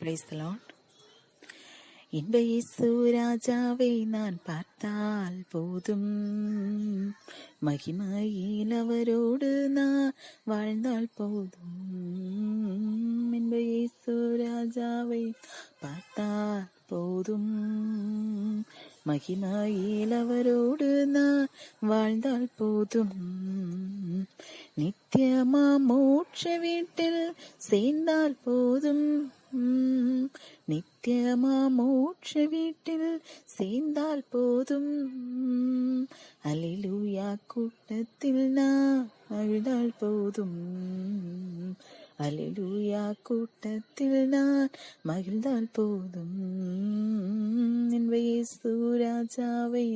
Praise the Lord. இன்ப இயேசு ராஜாவை நான் பார்த்தால் போதும், மகிமையில் அவரோடு நான் வாழ்ந்தால் போதும். இன்ப இயேசு ராஜாவை பார்த்தால் போதும், மகிமையில் அவரோடு நான் வாழ்ந்தால் போதும். நித்தியமா மோட்ச வீட்டில் சேர்ந்தால் போதும், நித்தியமா மோட்ச வீட்டில் சேர்ந்தால் போதும். அல்லேலூயா கூட்டத்தில் நான் மகிழ்ந்தால் போதும், அல்லேலூயா கூட்டத்தில் நான் மகிழ்ந்தால் போதும். என் இயேசு ராஜாவை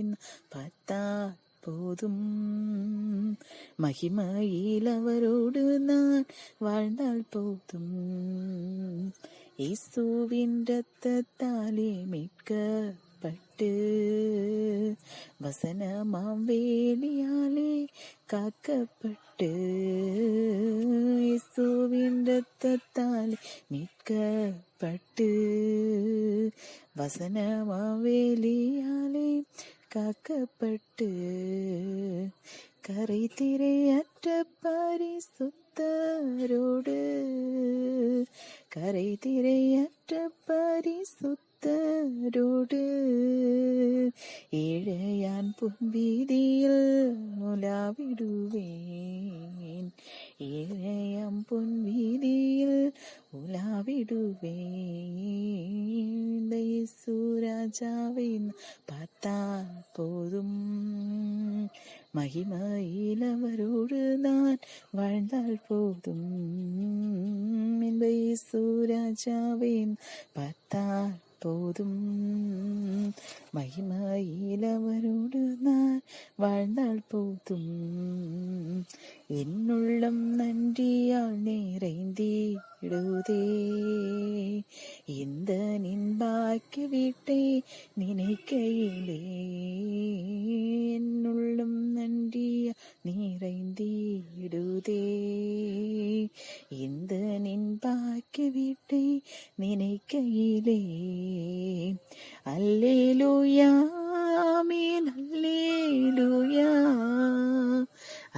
பார்த்தால் போதும், மகிமையில் அவரோடு நான் வாழ்ந்தால் போதும். இயேசுவின் இரத்தத்தாலே மீட்கப்பட்டு, வசனமாம் வேலியாலே காக்கப்பட்டு, இயேசுவின் இரத்தத்தாலே மீட்கப்பட்டு, வசனமாம் வேலியாலே காக்கப்பட்டு, கரை திரையற்ற பரிசுத்தரோடு, கரை திரையற்ற பரிசுத்தரோடு, ஏழையான் பொன்வீதியில் உலாவிடுவேன், ஏழையாம் பொன்வீதியில் உலாவிடுவேன். இயேசு ராஜாவை பார்த்தால் போதும், மகிமையில் அவரோடு நான் வாழ்ந்தால் போதும். இன்ப இயேசு ராஜாவை பார்த்தால் போதும், மகிமையில் அவரோடு நான் வாழ்ந்தால் போதும். என்னுள்ளம் நன்றியால் நிறைந்திடுதே, இந்த நின்பாக்கி வீட்டை நினைக்கையிலே, என்னுள்ளம் நன்றியால் நிறைந்திடுதே, இந்த நின்பாக்கி வீட்டை நினைக்கையிலே. அல்லேலூயா ஆமென், அல்லேலூயா,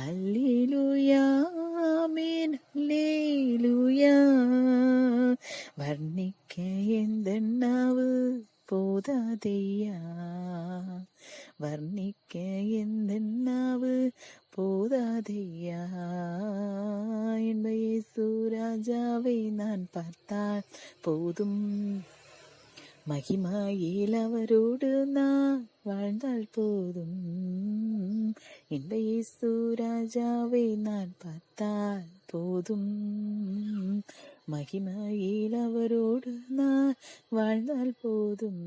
அல்லேலூயா ஆமென், அல்லேலூயா. வர்ணிக்க எந்த நாவு போதாதையா, வர்ணிக்க எந்த நாவு போதாதையா. என்ப இயேசு ராஜாவை நான் பார்த்தால் போதும், மகிமையில் அவரோடு நான் வாழ்ந்தால் போதும். என்ப இயேசு ராஜாவை நான் பார்த்தால் போதும், மகிமையில் அவரோடு நான் வாழ்ந்தால் போதும்.